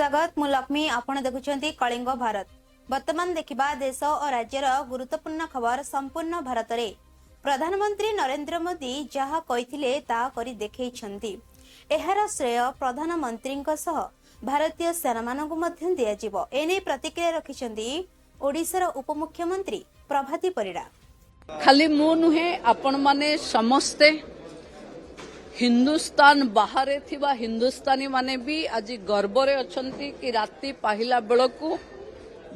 स्वागत मु लक्ष्मी आपण देखुछंती कलिंग भारत। वर्तमान देखिबा देश और राज्यर गुरुत्वपूर्ण खबर संपूर्ण भारत रे प्रधानमंत्री नरेंद्र मोदी जहा कहिथिले ता करी देखैछंती। एहार श्रेय प्रधानमंत्री सह भारतीय सेना मानकु मध्य दिया जिवो। एने प्रतिक्रिया रखिछंती ओडिशार उपमुख्यमंत्री प्रभाती परिडा। खाली मु नुहे आपण माने समस्ते हिंदुस्तान बाहर थिबा हिंदुस्तानी माने भी आज गर्व रे अछंती कि राति पाहिला बेलकू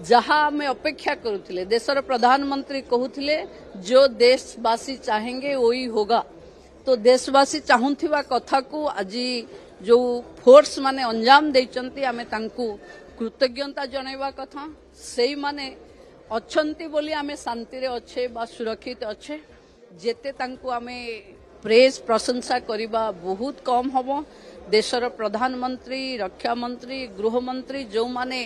जहां हमें अपेक्षा करुथिले देशर प्रधानमंत्री कहूथिले जो देशवासी चाहेंगे वही होगा। तो देशवासी चाहुथिबा कथा को आज जो फोर्स माने अंजाम देचंती आमे तांकू कृतज्ञता जणाइबा कथा। सेही माने अछंती बोली आमे शांति रे अच्छे बा सुरक्षित अच्छे जेते तांकू आमे प्रेज प्रशंसा करिबा बहुत कम हबो। देशर प्रधानमंत्री रक्षा मंत्री गृह मंत्री जो माने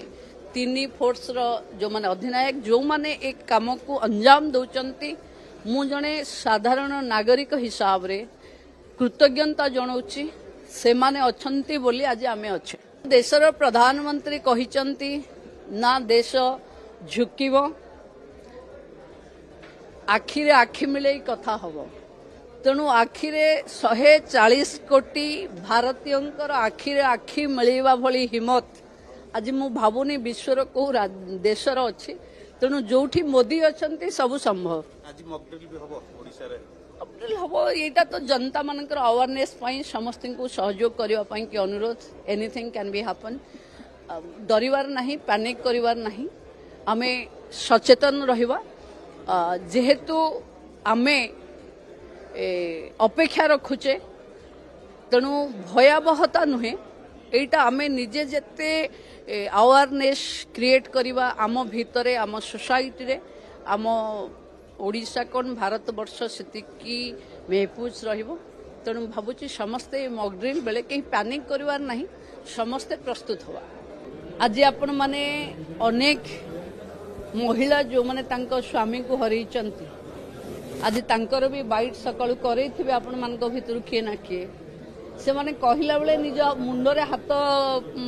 तीन फोर्स रो जो माने अधिनायक जो माने एक काम को अंजाम दउचंती मु जने साधारण नागरिक हिसाब रे कृतज्ञता जणाउची से माने अछंती बोली आज आमे अच्छे। देशर प्रधानमंत्री कहिचंती ना देश झुकिबो आखिरे आखि मिले कथा हबो। तेणु आखिरे 140 कोटी भारतीयंकर आखिरे आखि मिलवा भली हिम्मत आज मु भावुनी विश्वर को देशर अच्छी। तेणु जोठी मोदी अछंती सब संभव। आज मॉकड्रिल भी हबो ओडिसा रे मॉकड्रिल हबो एटा तो जनता मानकर अवेयरनेस पई समस्त को सहयोग करिवा पई कि अनुरोध। Anything can be happen. डरिवार नहीं पैनिक करिवार नहीं आमे सचेतन रहिबा जेहेतु आमे अपेक्षा रखुचे। तेणु भयावहता नुहे एटा आमे निजे जेते अवेयरनेस क्रिएट करिवा आम भितरे आम सोसाइटी रे आम ओडिशा कोन भारत वर्ष सेतिकी महफूज रहिबो। तेणु भाबुची समस्ते मॉकड्रिल बेले कहीं पैनिक करिवार नहीं समस्ते प्रस्तुत होवा। आज आपण माने अनेक महिला जो माने तांको स्वामी को हरैचंती आज तांकर भी बाइट सकाळु करैथिबे आपण मानक भितरु किए ना किए से माने कहिला बेले निज मुंडरे हाथ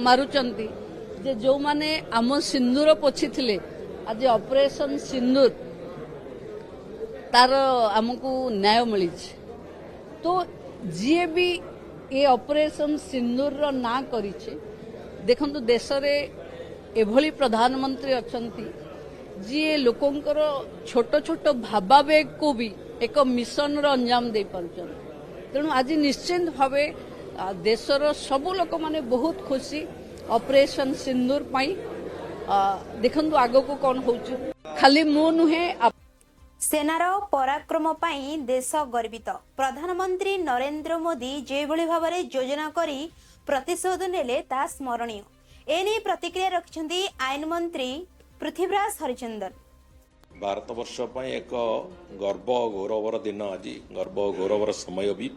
मारुचंती जे जो माने आम सिंदूर पोछिथिले आज ऑपरेशन सिंदूर तार आमको न्याय मिली। तो जी भी ये ऑपरेशन सिंदूर रो ना करिछे देखंतु देश रे एभली प्रधानमंत्री अछंती जी लोकंकर छोट छोट भावावेग को भी एक मिशन रो अंजाम दे पारुछन। तेणु आज निश्चित भावे देशर सबु लोक माने बहुत खुशी ऑपरेशन सिंदूर पाई। देखंतु आगो को कौन होउछ खाली मु नुहे सेनार पराक्रम पाई देश गर्वित। प्रधानमंत्री नरेंद्र मोदी जेभली भाबरे योजना करी प्रतिशोध नेले ता स्मरणीय। एने प्रतिक्रिया रखिछंती आईन मंत्री पृथ्वीराज हरिचंदन। भारत वर्ष पई एक गर्व गौरवर दिन आज गर्व गौरवर समय भी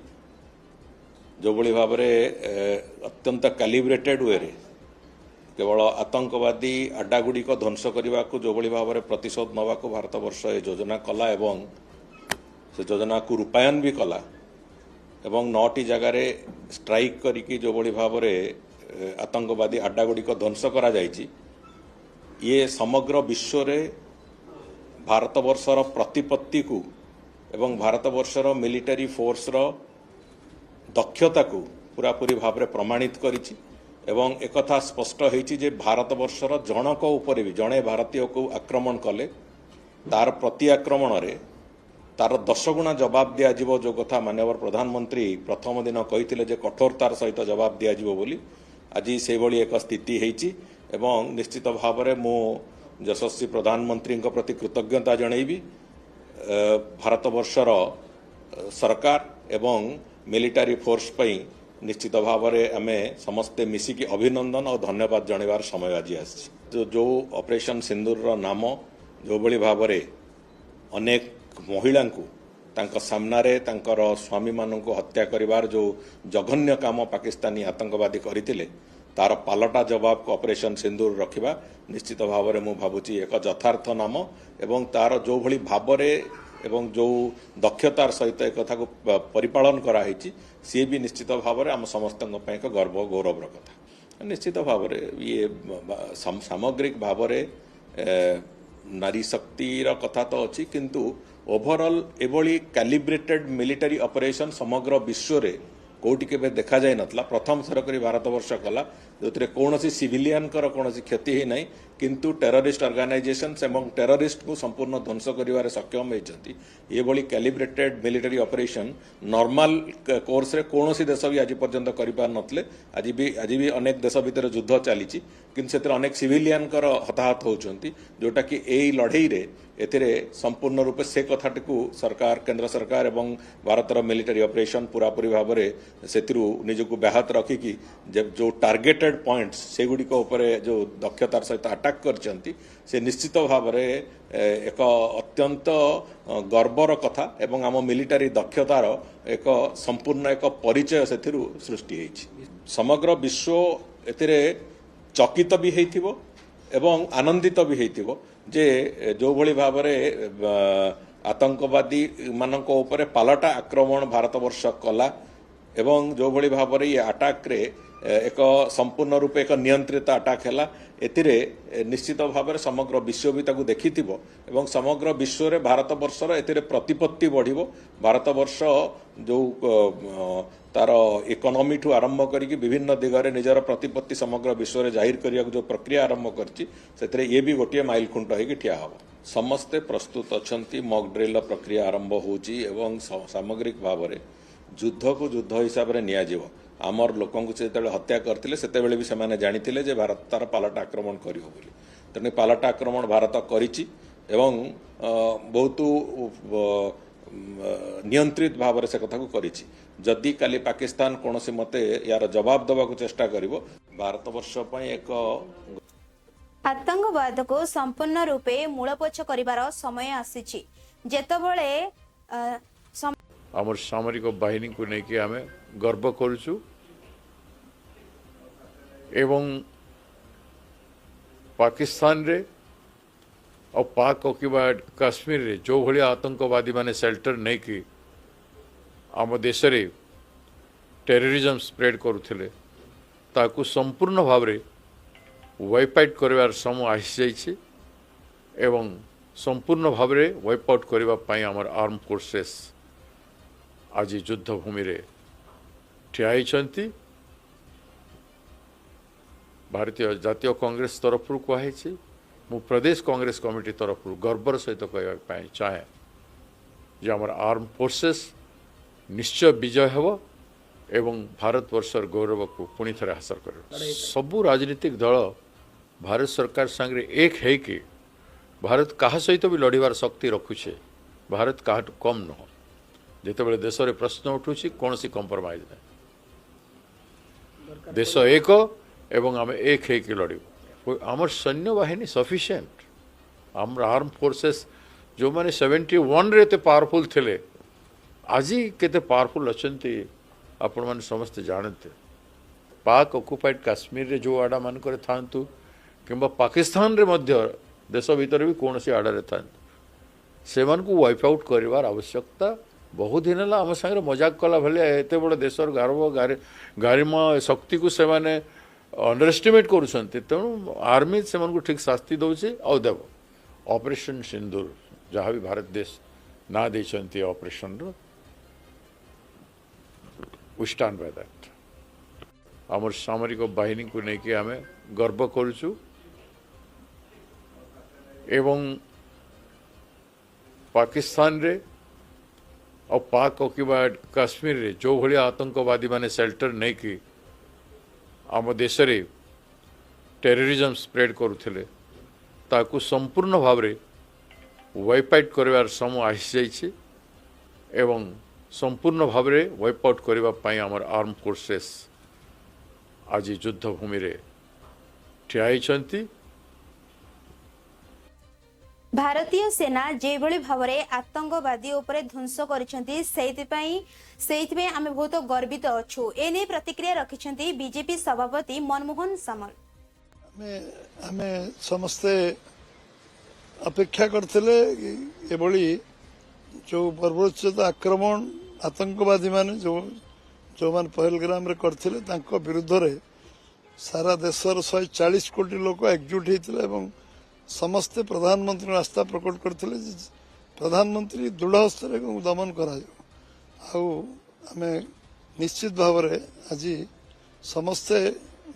जो बड़ी भाव अत्यंत कैलिब्रेटेड वे रे केवल आतंकवादी अड्डागुड़ी को ध्वंस करने को जो बड़ी भाव प्रतिशोध नवा को भारत वर्ष ये योजना कला एवं से योजना को रूपायन भी कला एवं 9टी जगार स्ट्राइक करी जो बड़ी भाव आतंकवादी अड्डागुड़ी को ध्वंस करा जायछि। ये समग्र विश्व रे भारत वर्षर प्रतिपत्ति को एवं भारत वर्षर मिलिटरी फोर्स रो दक्षता को पूरापूरी भाव में प्रमाणित करिछि एवं एकथा स्पष्ट होइछि जे भारत वर्षर जनक उपरे भी जड़े भारतीय को आक्रमण कले तार प्रति आक्रमण रे तार 10 गुणा जवाब दिया जिवो जो कथा माननीय प्रधानमंत्री प्रथम दिन कहिथिले जे कठोरतार सहित जवाब दिया जिवो बोली आज से भली एक स्थिति होइछि एवं निश्चित भाव में मो यशस्वी प्रधानमंत्री प्रति कृतज्ञता जनइबी। भारत वर्षर सरकार एवं मिलिटारी फोर्स पई निश्चित भाव में आमे समस्ते मिसिकी अभिनंदन और धन्यवाद जणाइबार समय आज आछि। जो ऑपरेशन सिंदूर रो नाम जो भली भाव में अनेक महिला को तांको सामनारे तांकर स्वामी माननको हत्या करिवार जो जघन्य काम पाकिस्तानी आतंकवादी करथिले तार पालटा जवाब को ऑपरेशन सिंदूर रखिबा निश्चित भाव में मु भाबुची एक यथार्थ नाम एवं तार जो भली भाव एवं जो दक्षतार सहित एक कथा को परिपालन करा सी भी निश्चित भाव में आम समस्त एक गर्व गौरव कथा। निश्चित भाव ये सामग्रिक भाव नारी शक्तिर कथा तो अच्छी किंतु ओवरऑल एभली कैलिब्रेटेड मिलिटरी ऑपरेशन समग्र विश्व रे कोटी केबे देखा जाय नतला प्रथम थर करी भारत वर्ष कला जो कौन सिविलियन कौन क्षति ही नहीं किंतु टेररिस्ट ऑर्गेनाइजेशंस एवं टेररिस्ट को संपूर्ण ध्वंस करिवारे सक्षम होइछंती ये भली calibrated military operation normal course रे कौन देश भी आज पर्यंत करि पार नतले आज भी अनेक देश भितर युद्ध चली किंतु सेतिर अनेक सिविलियन कर हताहत होउछंती जोटा कि एई लड़ाई रे एथिरे संपूर्ण रूपे से कथाटी को सरकार केंद्र सरकार एवं भारतर मिलिटरी ऑपरेशन पूरापूरी भाव में सेतिरु निजको व्याहत रखिकी जो टार्गेटेड पॉइंट्स से गुड़िक जो दक्षतार सहित अटैक करचंती से निश्चित भाव में एक अत्यंत गर्वर कथा एवं आम मिलिटरी दक्षतार एक संपूर्ण एक परिचय सेतिरु सृष्टि होइछि समग्र विश्व एतिरे चकित भी हेइथिबो एवं आनंदित भी हेइथिबो जे जो भली भाव आतंकवादी मानक ऊपर पालटा आक्रमण भारत वर्ष कला एवं जो भली भाव ये अटैक रे एक संपूर्ण रूपे एक नियंत्रित अटैक है एतिरे निश्चित भाव समग्र विश्व भी ताकू देखिथिबो एवं समग्र विश्व रे भारत वर्षर एतिरे प्रतिपत्ति बढ़िबो भारत वर्ष जो तार इकोनॉमी ठू आरंभ करिक विभिन्न दिगरे निजर प्रतिपत्ति समग्र विश्व रे जाहिर करिया जो प्रक्रिया आरंभ करछि सेतरे ये भी गोटे माइल खुंट होइक ठिया हबो समस्ते प्रस्तुत अछंती मॉक ड्रिल प्रक्रिया आरंभ होउछि एवं सामग्रिक भाव रे युद्ध को युद्ध हिसाब रे निया जीवो आमर लोकों को जेते हत्या करथिले सेते बेले भी सेमाने जानिथिले जे भारत तार पालटा आक्रमण करियो बोली तेने पालटा आक्रमण भारत करिछि एवं बहुत नियंत्रित भाव से कथा को करिछि जदि काली पाकिस्तान कोनोसी मते यार जवाब देवा को चेष्टा करिवो भारत वर्ष पय एक आतंकवाद को संपूर्ण रूपे मूलपोछ करिवार समय आसीछि जेतबळे आमर सामरिक बाहिनी को लेकिन आम गर्व करुचु एवं पाकिस्तान रे और पाक ऑक्युपाइड काश्मीर रे जो भलिया आतंकवादी माने शेल्टर नहीं कि आम देश रे टेररिज्म स्प्रेड करुथिले ताकू संपूर्ण भाव रे वाइप आउट करबार समय आसी जाइछि एवं संपूर्ण भाव रे वाइप आउट करबा पई हमर आर्म फोर्सेस आज युद्ध भूमि रे ठियाई भारतीय जातीय कांग्रेस तरफ कहुई मु प्रदेश कांग्रेस कमिटी तरफ गर्वर सहित कहवाई चाहे जे आम आर्म फोर्सेस निश्चय विजय हेब एवं भारत वर्षर गौरव को पुणी थे हासिल कर सबू राजनीतिक दल भारत सरकार संगे एक है कि भारत क्या सहित भी लड़ार शक्ति रखुछे भारत क्या कम नुह जिते बड़े देश में प्रश्न उठू कौन सी कंप्रोमाइज नहीं देश एक एवं आम एक है कि लड़ू आमर सैन्य बाहिनी सफिशिएंट आम आर्म फोर्सेस जो मैंने 71 रे पावरफुल थे आज केते पावरफुल अच्छे आपण मैंने समस्ते जानते पाक ऑक्युपाइड काश्मीर रे जो आड़ा मान था कि पाकिस्तान रे मध्य देश भीतर भी कौन सी आड़े था से वाइप आउट कर आवश्यकता बहुत दिन है आम सागर मजाक कला भाया एत बड़ देशर गर्व गारिमा शक्ति को से अंडर एस्टिमेट करुँच तेणु आर्मी से ठीक शास्ति दौर देव ऑपरेशन सिंदूर जहाँ भी भारत देश ना देते operation we stand by that आमर सामरिक बाहिनी को लेकिन आम गर्व करुचु एवं पाकिस्तान रे और पाक ऑक्युपाइड काश्मीर रे जो भलिया आतंकवादी माने शेल्टर नहीं कि आम देश रे टेररिज्म स्प्रेड करुथिले ताकू संपूर्ण भाव रे वाइप आउट करबार समय आसी जाइछि एवं संपूर्ण भाव रे वाइप आउट करबा पई हमर आर्म फोर्सेस आज युद्ध भूमि रे ठियाई भारतीय सेना जेभଳି भावरे आतंकवादी उपरे ध्वंस करिसेंती सेइथिपई आमे बहुत गर्वित अछु एने प्रतिक्रिया रखिसेंती बीजेपी सभापति मनमोहन सामल आमे समस्ते अपेक्षा करथिले एभଳି जो पर्वोच्च आक्रमण आतंकवादी माने जो मान पहलग्राम रे करथिले तांको विरुद्ध रे सारा देशर 140 कोटी लोक एकजुट होते एवं समस्ते प्रधानमंत्री आस्था प्रकट करते प्रधानमंत्री दृढ़ हस्तर दमन करा आमे निश्चित भाव आज समस्ते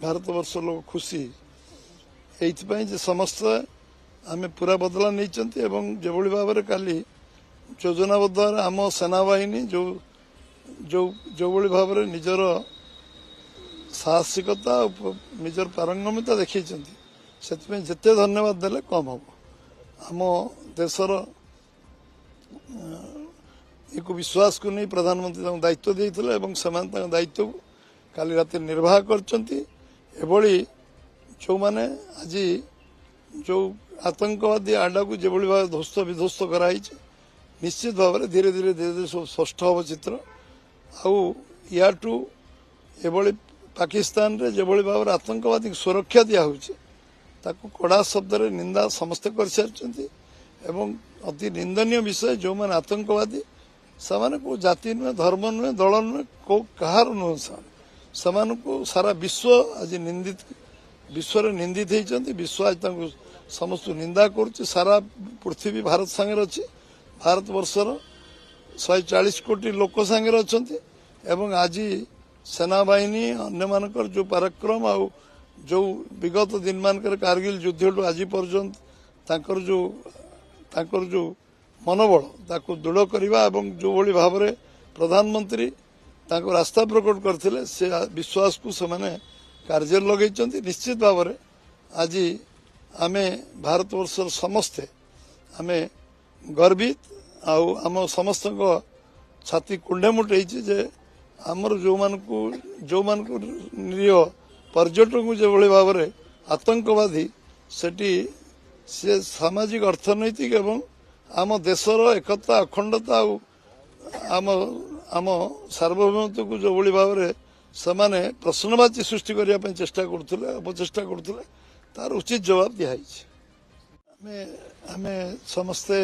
भारत वर्ष लोक खुशी एइथपाई जे समस्ते आमे पूरा बदला नहीं जो भाव में काली योजनाबद्ध आम सेनाबाहिनी जो जो जो भाव में निजर साहसिकता निजर पारंगमिता देखी से जिते धन्यवाद देले कम हम आम देशर एक विश्वास को नहीं प्रधानमंत्री दायित्व देते दायित्व को काली रात निर्वाह करछंती एभली जो माने आज जो आतंकवादी आडा को जो भाव ध्वस्त विध्वस्त कराई निश्चित भाव में धीरे धीरे धीरे धीरे सब स्पष्ट हम चित्र आठू एभली पाकिस्तान रे जो भाव में आतंकवादी सुरक्षा दिया ताकू कड़ा शब्द रे निंदा समस्ते कर सारी एवं अति निंदनीय विषय जो मैंने आतंकवादी से को जाति नुहे धर्म नुहे दल नुहे को कहार नुहे को सारा विश्व आज निंदित विश्व निंदित होती विश्व आज समस्त निंदा करुच्ची सारा पृथ्वी भारत सांगे अच्छी भारत वर्षर 140 कोटी लोक सांगे अच्छा एवं आज सेनाबाहिनी अन्य मानकर जो पराक्रम आ जो विगत दिन मानकर कारगिल युद्ध आज पर्यंत तांकर जो मनोबल ताको दृढ़ करवा एवं जो भली भाव में प्रधानमंत्री ताको रास्ता प्रकट करते से विश्वास को सेमाने कार्य लगे निश्चित भाव में आज आमे भारत वर्षर समस्ते आमे गर्वित आम समस्त छाती कुंडेमुट जे आमर जो निरीह पर्यटक जो भाव में आतंकवादी सेठी से सामाजिक अर्थनैतिक एवं आम देशर एकता अखंडता आम सार्वभौमत्व को जो भाव में सेमाने प्रश्नवाची सृष्टि करने चेष्टा करते अपचेष्टा करते तार उचित जवाब दिखाई आमे समस्ते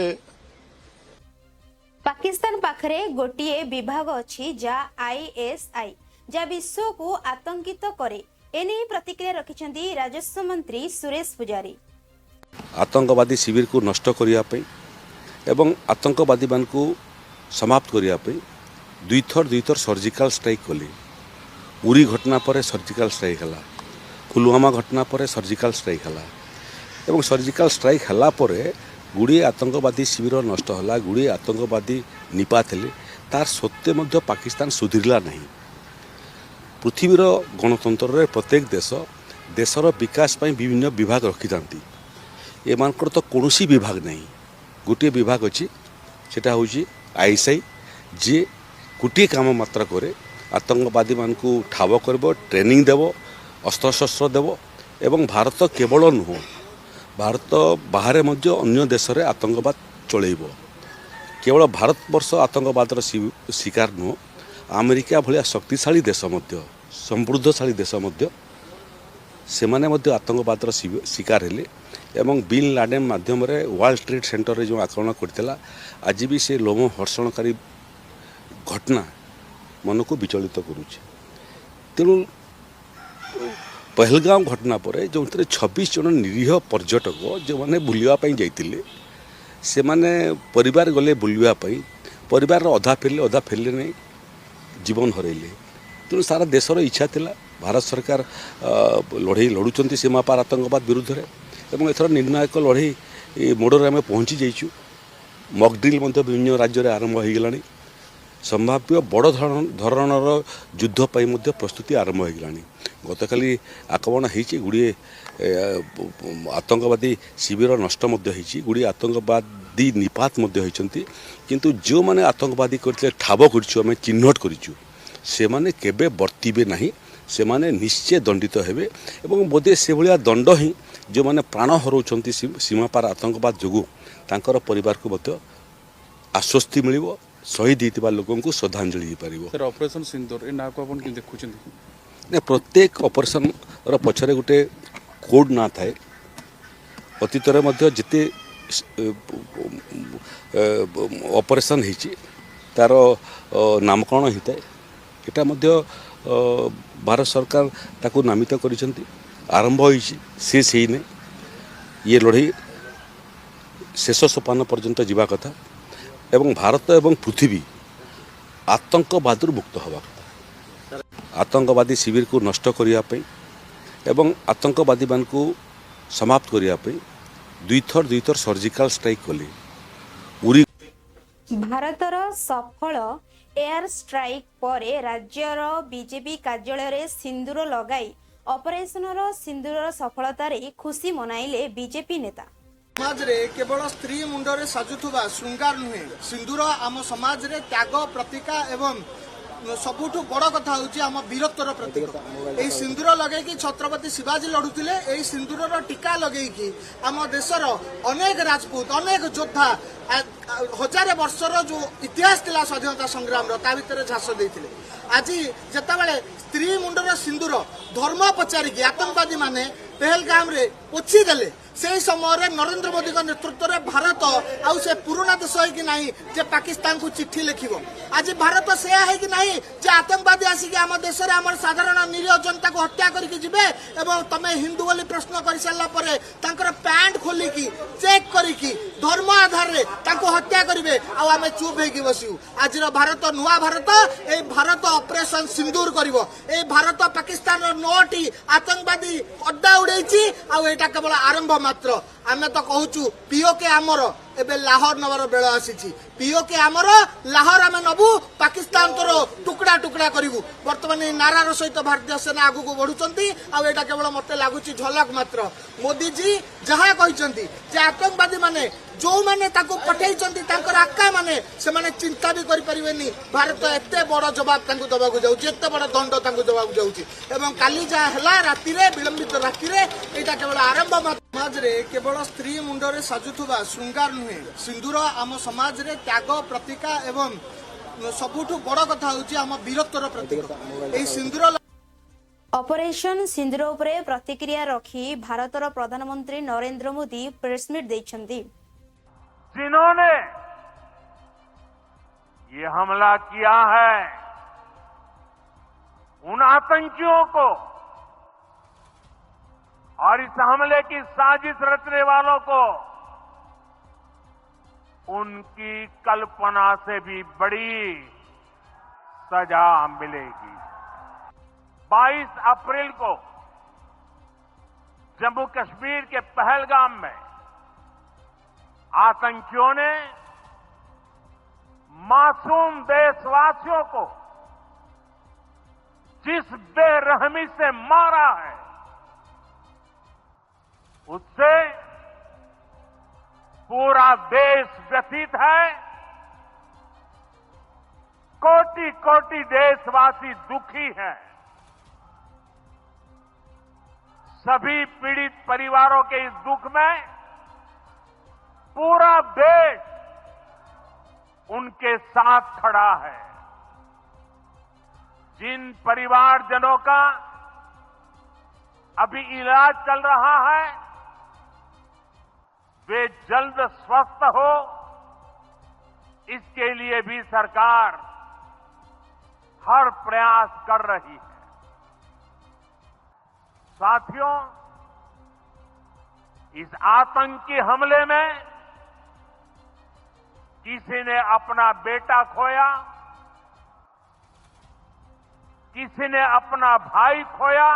पाकिस्तान पाखरे गोटिए विभाग अछि जा आईएसआई जा विश्व को आतंकित करे एने प्रतिक्रिया रखिछंती राजस्व मंत्री सुरेश पुजारी। आतंकवादी शिविर को नष्ट करिया पे एवं आतंकवादी मान को समाप्त करिया पे दुई थर सर्जिकल स्ट्राइक कले उरी घटना पर सर्जिकल स्ट्राइक हला पुलवामा घटना पर सर्जिकल स्ट्राइक हला एवं सर्जिकल स्ट्राइक हला परे गुड़िए आतंकवादी शिविर नष्ट होला गुड़िए आतंकवादी निपात हेले तार सत्वे मध्य पाकिस्तान सुधीरला नहीं पृथ्वीर गणतंत्र रे प्रत्येक देशर विकास पाई विभिन्न विभाग रखी थांती एमानकर तो कौनसी विभाग नहीं गोटे विभाग अच्छी सेटा होची आईएसआई जे गोटे काम मात्रा करे आतंकवादी मान को ठाव करब ट्रेनिंग देव अस्त्रशस्त्र देव एवं भारत केवल नुह भारत बाहर मध्य अन्य देश में आतंकवाद चलैब केवल भारत वर्ष आतंकवादर शिकार नुह अमेरिका भलिया शक्तिशाली देश मध्य समृद्धशाली देश मध्य सेमाने मध्य आतंकवादर शिकार हेले एवं बिन लाडेन माध्यम वर्ल्ड ट्रेड सेंटर रे जो आक्रमण करथिला आज भी से लोम हर्षणकारी घटना मन को विचलित करुचे तेणु पहलगाम घटना पर जो 26 जन निरीह पर्यटक जो मैंने बुलवाई जाते से माने परिवार गले बुलवाई परिवार अधा फेरले नहीं जीवन हरइले तेणु सारा देशर इच्छा थिला भारत सरकार लड़े लड़ुंट सीमा पार आतंकवाद विरुद्ध में एवं एथर निर्णायक लड़े मोड़े आम पहुँची जाइछु मक ड्रिल विभिन्न राज्य में आरंभ हो गला संभाव्य बड़ धरणर युद्ध पाई प्रस्तुति आरंभ हो गला गतकाली आक्रमण होती गुड़िए आतंकवादी शिविर नष्ट गुड़िए आतंकवादी निपात किंतु जो माने आतंकवादी करते ठाव करछु आम चिन्हट करछु से माने केबे वर्तिबे नहीं से माने निश्चय दंडित हेबे एवं बोधे से भलिया दंड ही जो माने प्राण हरौछंती सीमा पार आतंकवाद जोगु तांकर परिवार को मत आश्वस्ति मिलिबो शहीद होता लोगों को श्रद्धांजलि हो पार। सर ऑपरेशन सिंदूर ए ना को अपन कि देखुछन प्रत्येक ऑपरेशन रो पछरे गुटे कोड ना थाए अतीत रे मध्य जिते ऑपरेशन हिची तार नामकरण होता है एटा मध्य भारत सरकार ताकू नामित करिसेंती आरंभ होईछि शेष हेने ये लड़ाई शेष सोपान पर्यंत जीवा कथा एवं भारत एवं पृथ्वी आतंकवादी मुक्त हवा कथा आतंकवादी शिविर को नष्ट करिया पई एवं आतंकवादी मान को समाप्त करिया पई दुईथर सर्जिकल स्ट्राइक कले उरी भारतर सफल एयर स्ट्राइक परे राज्यर बीजेपी कार्यालय रे सिंदूर लगाई ऑपरेशनर सिंदूर सफलतार खुशी मनाइले बीजेपी नेता। समाज रे केवल स्त्री मुंडरे साजुथुबा श्रृंगार नुहे सिंदूर आम समाज रे त्याग प्रतीका एवं सबुठु बड़ कथा होची आम वीरत्वर प्रतीक एही सिंदूर लगेकी छत्रपति शिवाजी लड़ुतिले एही सिंदूरर टीका लगेकी आम देशर अनेक राजपूत अनेक योद्धा हजार वर्षर जो इतिहास थिला स्वाधीनता संग्राम ता भितर झास देइथिले आज जेतेबेले स्त्री मुंडर सिंदूर धर्म पचारिकी आतंकवादी माने पहलगाम रे पोछि देले से समय नरेंद्र मोदी नेतृत्व में भारत आउ से पुराना देश है कि नहीं जे पाकिस्तान को चिट्ठी लिखिबो आज भारत से है कि नहीं जे आतंकवादी आसिक आम देश में आम साधारण निरीह जनता को हत्या करके जिबे एवं तमे हिंदू बोली प्रश्न कर सारा पर तांकर पैंट खोलिकी चेक करिकी धर्म आधार रे तांको हत्या करिवे आ आमे चुप हेकी बसिउ आज भारत नुआ भारत ए भारत ऑपरेशन सिंदूर करिवो ए भारत पाकिस्तान 9टी आतंकवादी अड्डा उड़ेछि आ एटा केवल आरंभ मात्र आमे तो कहूचु पीओके आमर एबे लाहौर नवर बेल आसी पीओके आमर लाहौर आमे नबु पाकिस्तान तोर टुकड़ा टुकड़ा करिवु वर्तमान नारार सहित भारतीय सेना आगु को बढ़ुचंती आ एटा केवल मते लागुची झलक मात्र मोदी जी जहा कहिसंती जे आतंकवादी माने जो माने ताको पठेइचंती तांकर आक्का माने से माने चिंता भी करि परिबेनी भारत एते बड़ जवाब तांको दबाकू जाउची एते बड़ दंड तांको दबाकू जाउची एवं काली जा हला राति रे विलंबित राति रे एटा केवल आरंभ मात्र समाज रे केवल स्त्री मुंडरे साजुथुबा श्रृंगार नुहे सिंदूर आम समाज रे त्याग प्रतीका एवं सबुठु बड़ कथा होची आम वीरत्वर प्रतीक एही सिंदूर ऑपरेशन सिंदूर उपरे प्रतिक्रिया रखी भारतर प्रधानमंत्री नरेंद्र मोदी प्रेसमिट देइछंती। जिन्होंने ये हमला किया है उन आतंकियों को और इस हमले की साजिश रचने वालों को उनकी कल्पना से भी बड़ी सजा मिलेगी। 22 अप्रैल को जम्मू कश्मीर के पहलगाम में आतंकियों ने मासूम देशवासियों को जिस बेरहमी से मारा है उससे पूरा देश व्यथित है। कोटि कोटि देशवासी दुखी हैं। सभी पीड़ित परिवारों के इस दुख में पूरा देश उनके साथ खड़ा है। जिन परिवारजनों का अभी इलाज चल रहा है वे जल्द स्वस्थ हो इसके लिए भी सरकार हर प्रयास कर रही है। साथियों, इस आतंकी हमले में किसी ने अपना बेटा खोया, किसी ने अपना भाई खोया,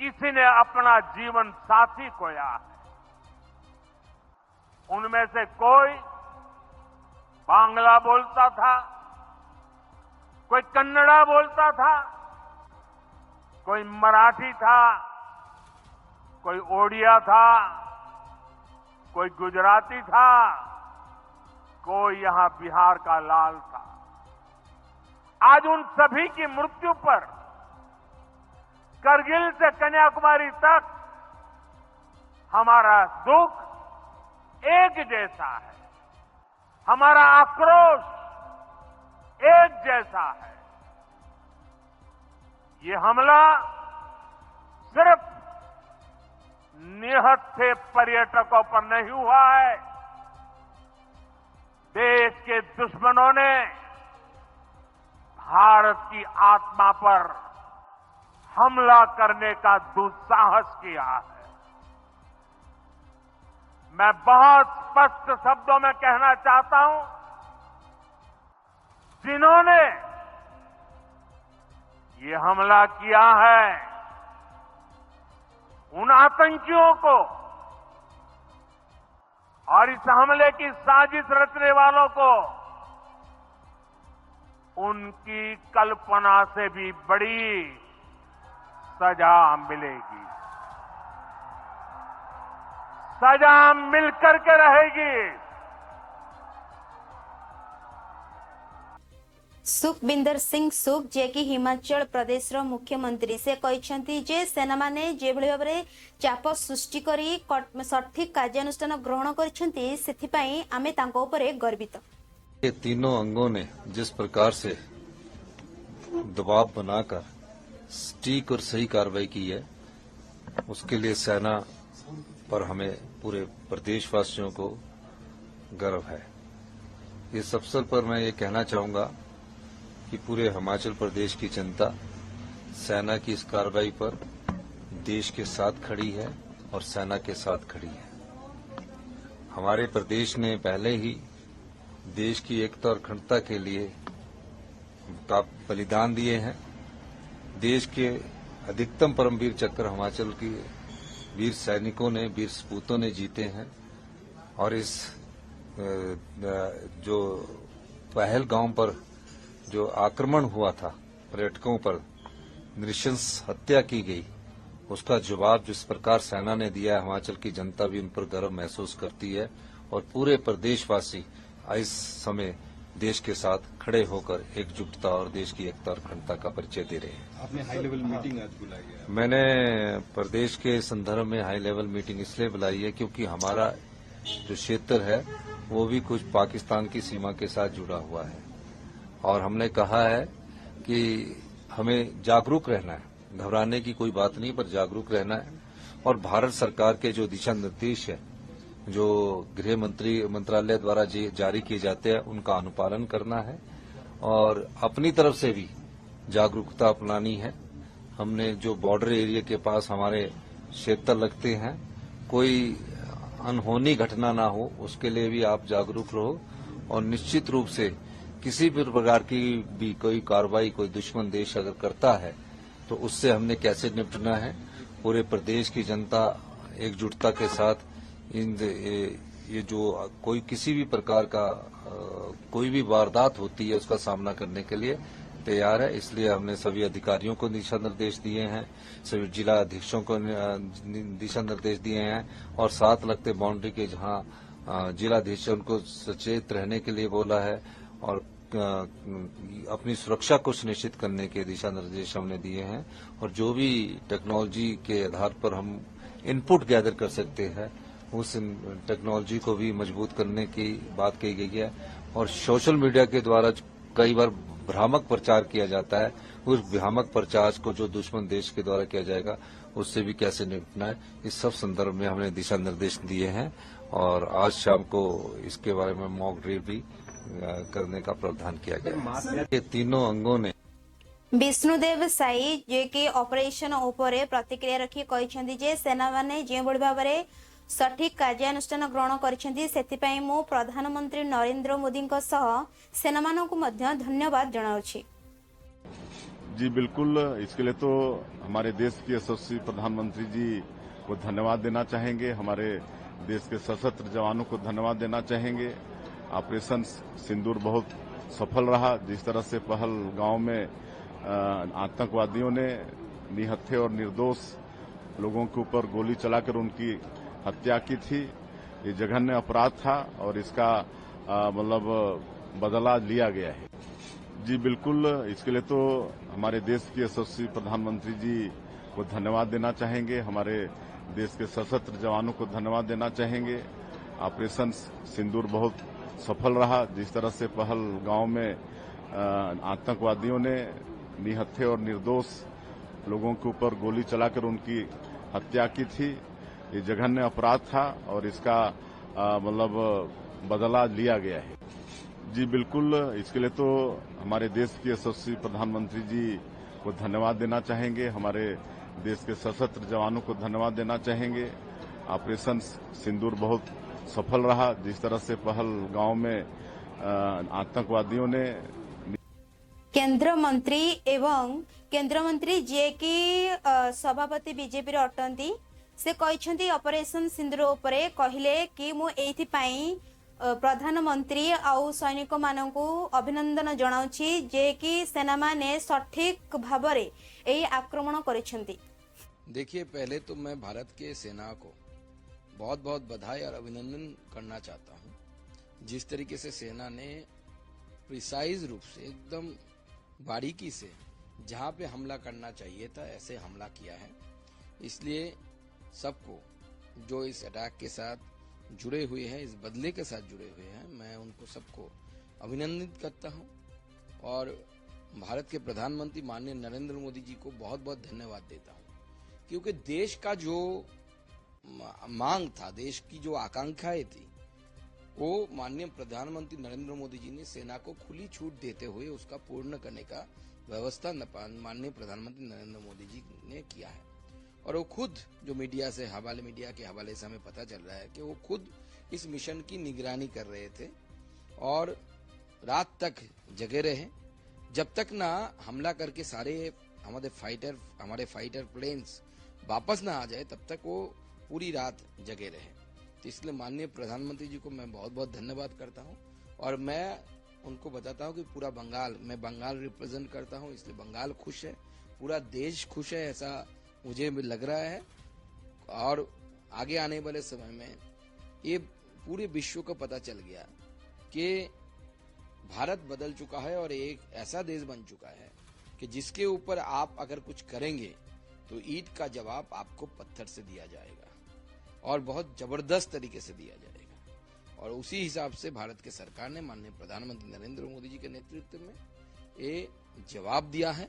किसी ने अपना जीवन साथी खोया है। उनमें से कोई बांग्ला बोलता था, कोई कन्नड़ा बोलता था, कोई मराठी था, कोई ओडिया था, कोई गुजराती था, कोई यहां बिहार का लाल था। आज उन सभी की मृत्यु पर करगिल से कन्याकुमारी तक हमारा दुख एक जैसा है, हमारा आक्रोश एक जैसा है। ये हमला सिर्फ निहत्थे पर्यटकों पर नहीं हुआ है। देश के दुश्मनों ने भारत की आत्मा पर हमला करने का दुस्साहस किया है। मैं बहुत स्पष्ट शब्दों में कहना चाहता हूं, जिन्होंने ये हमला किया है, उन आतंकियों को और इस हमले की साजिश रचने वालों को उनकी कल्पना से भी बड़ी सजा मिलेगी। सजा मिलकर के रहेगी। सुखबिंदर सिंह सुख जे कि हिमाचल प्रदेश मुख्यमंत्री से कहते जे सेना माने जे भली भाबरे चाप सृष्टि करी सठिक कार्यानुष्ठान ग्रहण करछंती सेथिपाई आमे तांको उपरे गर्वित। ये तीनों अंगों ने जिस प्रकार से दबाव बनाकर सटीक और सही कार्रवाई की है, उसके लिए सेना पर हमें पूरे प्रदेशवासियों को गर्व है। इस अवसर पर मैं ये कहना चाहूंगा कि पूरे हिमाचल प्रदेश की जनता सेना की इस कार्रवाई पर देश के साथ खड़ी है और सेना के साथ खड़ी है। हमारे प्रदेश ने पहले ही देश की एकता और अखंडता के लिए बलिदान दिए हैं। देश के अधिकतम परमवीर चक्र हिमाचल के वीर सैनिकों ने, वीर सपूतों ने जीते हैं। और इस जो पहलगाम पर जो आक्रमण हुआ था, पर्यटकों पर नृशंस हत्या की गई, उसका जवाब जिस प्रकार सेना ने दिया, हिमाचल की जनता भी उन पर गर्व महसूस करती है और पूरे प्रदेशवासी इस समय देश के साथ खड़े होकर एकजुटता और देश की एकता और अखंडता का परिचय दे रहे हैं। आपने हाई लेवल मीटिंग आज बुलाई है। मैंने प्रदेश के संदर्भ में हाई लेवल मीटिंग इसलिए बुलाई है क्योंकि हमारा जो क्षेत्र है वो भी कुछ पाकिस्तान की सीमा के साथ जुड़ा हुआ है और हमने कहा है कि हमें जागरूक रहना है, घबराने की कोई बात नहीं, पर जागरूक रहना है। और भारत सरकार के जो दिशा निर्देश है, जो गृह मंत्रालय द्वारा जारी किए जाते हैं, उनका अनुपालन करना है और अपनी तरफ से भी जागरूकता अपनानी है। हमने जो बॉर्डर एरिया के पास हमारे क्षेत्र लगते हैं, कोई अनहोनी घटना ना हो, उसके लिए भी आप जागरूक रहो और निश्चित रूप से किसी भी प्रकार की भी कोई कार्रवाई कोई दुश्मन देश अगर करता है तो उससे हमने कैसे निपटना है। पूरे प्रदेश की जनता एकजुटता के साथ ये जो कोई किसी भी प्रकार का कोई भी वारदात होती है उसका सामना करने के लिए तैयार है। इसलिए हमने सभी अधिकारियों को दिशा निर्देश दिए हैं, सभी जिला अधीक्षों को दिशा निर्देश दिए हैं और साथ लगते बाउंड्री के जहां जिला अधीक्षक उनको सचेत रहने के लिए बोला है और अपनी सुरक्षा को सुनिश्चित करने के दिशा निर्देश हमने दिए हैं। और जो भी टेक्नोलॉजी के आधार पर हम इनपुट गैदर कर सकते हैं, उस टेक्नोलॉजी को भी मजबूत करने की बात कही गई है। और सोशल मीडिया के द्वारा कई बार भ्रामक प्रचार किया जाता है, उस भ्रामक प्रचार को जो दुश्मन देश के द्वारा किया जाएगा उससे भी कैसे निपटना है, इस सब संदर्भ में हमने दिशा निर्देश दिए हैं। और आज शाम को इसके बारे में मॉक ड्रिल भी करने का प्रावधान किया गया। ये तीनों अंगों ने विष्णुदेव साई जे कि ऑपरेशन उपरे प्रतिक्रिया रखी कहते जे सेना माने जे भली भाबरे सठिक कार्यानुष्ठान ग्रहण करछंती सेथिपाई मु प्रधानमंत्री नरेंद्र मोदी सेना मानकु मध्य धन्यवाद जणाउछि। जी बिल्कुल, इसके लिए तो हमारे देश के यशस्वी प्रधानमंत्री जी को धन्यवाद देना चाहेंगे, हमारे देश के सशस्त्र जवानों को धन्यवाद देना चाहेंगे। ऑपरेशन सिंदूर बहुत सफल रहा। जिस तरह से पहलगाम में आतंकवादियों ने निहत्थे और निर्दोष लोगों के ऊपर गोली चलाकर उनकी हत्या की थी, ये जघन्य अपराध था और इसका मतलब बदला लिया गया है। जी बिल्कुल, इसके लिए तो हमारे देश के यशस्वी प्रधानमंत्री जी को धन्यवाद देना चाहेंगे, हमारे देश के सशस्त्र जवानों को धन्यवाद देना चाहेंगे। ऑपरेशन सिंदूर बहुत सफल रहा। जिस तरह से पहलगाम में आतंकवादियों ने निहत्थे और निर्दोष लोगों के ऊपर गोली चलाकर उनकी हत्या की थी, ये जघन्य अपराध था और इसका मतलब बदला लिया गया है। जी बिल्कुल, इसके लिए तो हमारे देश के यशस्वी प्रधानमंत्री जी को धन्यवाद देना चाहेंगे, हमारे देश के सशस्त्र जवानों को धन्यवाद देना चाहेंगे। ऑपरेशन सिंदूर बहुत सफल रहा। जिस तरह से पहलगांव में आतंकवादियों ने केंद्र मंत्री जे कि सभापति बीजेपी अटंती से कहते ऑपरेशन सिंदूर उपरे कहले कि मु एथि पई प्रधानमंत्री आउ सैनिक मानकु अभिनंदन जनाउछि जे कि सेना माने सठिक भाबरे एही आक्रमण करिसेंती। देखिए, पहले तो मैं भारत के सेना को बहुत बहुत बधाई और अभिनंदन करना चाहता हूं। जिस तरीके से सेना ने प्रिसाइज रूप से एकदम बारीकी से जहां पे हमला करना चाहिए था ऐसे हमला किया है, इसलिए सबको जो इस अटैक के साथ जुड़े हुए हैं, इस बदले के साथ जुड़े हुए हैं, मैं उनको सबको अभिनंदित करता हूं और भारत के प्रधानमंत्री माननीय नरेंद्र मोदी जी को बहुत बहुत धन्यवाद देता हूं, क्योंकि देश का जो मांग था, देश की जो आकांक्षाएं थी, वो माननीय प्रधानमंत्री नरेंद्र मोदी जी ने सेना को खुली छूट देते हुए उसका पूर्ण करने का व्यवस्था माननीय प्रधानमंत्री नरेंद्र मोदी जी ने किया है। और वो खुद जो मीडिया के हवाले से हमें पता चल रहा है कि वो खुद इस मिशन की निगरानी कर रहे थे और रात तक जगे रहे, जब तक ना हमला करके सारे हमारे फाइटर प्लेन्स वापस ना आ जाए, तब तक वो पूरी रात जगे रहे। तो इसलिए माननीय प्रधानमंत्री जी को मैं बहुत बहुत धन्यवाद करता हूं और मैं उनको बताता हूं कि पूरा मैं बंगाल रिप्रेजेंट करता हूं, इसलिए बंगाल खुश है, पूरा देश खुश है, ऐसा मुझे लग रहा है। और आगे आने वाले समय में ये पूरे विश्व को पता चल गया कि भारत बदल चुका है और एक ऐसा देश बन चुका है कि जिसके ऊपर आप अगर कुछ करेंगे तो ईंट का जवाब आपको पत्थर से दिया जाएगा और बहुत जबरदस्त तरीके से दिया जाएगा। और उसी हिसाब से भारत के सरकार ने माननीय प्रधानमंत्री नरेंद्र मोदी जी के नेतृत्व में ये जवाब दिया है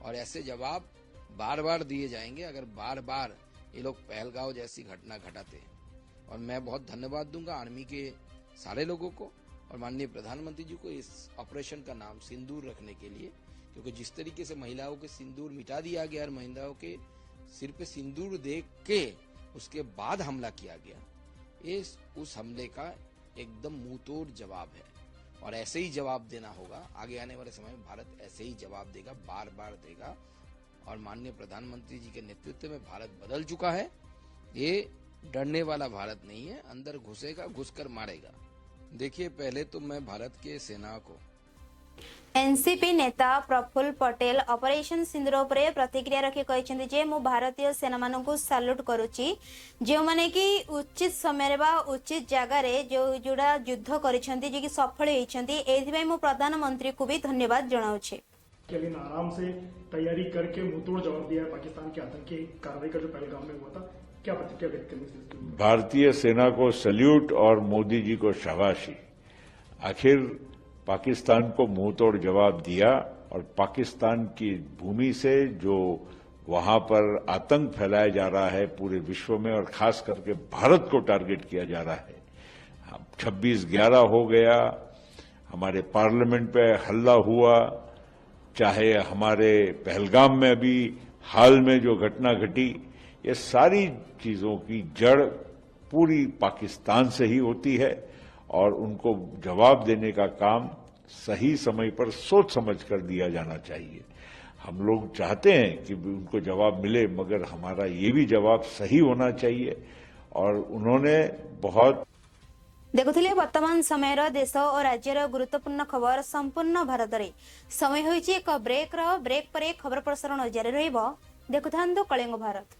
और ऐसे जवाब बार बार दिए जाएंगे अगर बार बार ये लोग पहलगांव जैसी घटना घटाते हैं। और मैं बहुत धन्यवाद दूंगा आर्मी के सारे लोगों को और माननीय प्रधानमंत्री जी को इस ऑपरेशन का नाम सिंदूर रखने के लिए, क्योंकि जिस तरीके से महिलाओं के सिंदूर मिटा दिया गया और महिलाओं के सिर पे सिंदूर देख के उसके बाद हमला किया गया, ये उस हमले का एकदम मुंहतोड़ जवाब है और ऐसे ही जवाब देना होगा। आगे आने वाले समय में भारत ऐसे ही जवाब देगा, बार बार देगा। और माननीय प्रधानमंत्री जी के नेतृत्व में भारत बदल चुका है। ये डरने वाला भारत नहीं है, अंदर घुसेगा, घुसकर मारेगा। देखिए, पहले तो मैं भारत के सेना को एनसीपी नेता प्रफुल्ल पटेल ऑपरेशन सिंदूर उपरे प्रतिक्रिया रखी कहते जे मु भारतीय सेना मानकु सैल्यूट करुची, जो माने कि उचित समय बा उचित जगह रे जो जुड़ा युद्ध करिसेंती जे कि सफल होइछंती, एथिबे मु प्रधानमंत्री को भी धन्यवाद जणाउछे। के लिए आराम से तैयारी करके मुंहतोड़ जवाब दिया है पाकिस्तान की आतंकी कार्रवाई का जो पहलगाम में हुआ था, क्या प्रतिक्रिया व्यक्त करनी? भारतीय सेना को सल्यूट और मोदी जी को शाबाशी। आखिर पाकिस्तान को मुंहतोड़ जवाब दिया और पाकिस्तान की भूमि से जो वहां पर आतंक फैलाया जा रहा है पूरे विश्व में और खास करके भारत को टारगेट किया जा रहा है। 26/11 हो गया, हमारे पार्लियामेंट पे हल्ला हुआ, चाहे हमारे पहलगाम में अभी हाल में जो घटना घटी, ये सारी चीजों की जड़ पूरी पाकिस्तान से ही होती है और उनको जवाब देने का काम सही समय पर सोच समझ कर दिया जाना चाहिए। हम लोग चाहते हैं कि उनको जवाब मिले, मगर हमारा ये भी जवाब सही होना चाहिए और उन्होंने बहुत देखुथिले वर्तमान समय देश और राज्यर गुरुत्वपूर्ण खबर संपूर्ण भारत रे समय होइछि एक ब्रेक पर खबर प्रसारण जारी रहिबो। देखुथांतु कलिंग भारत।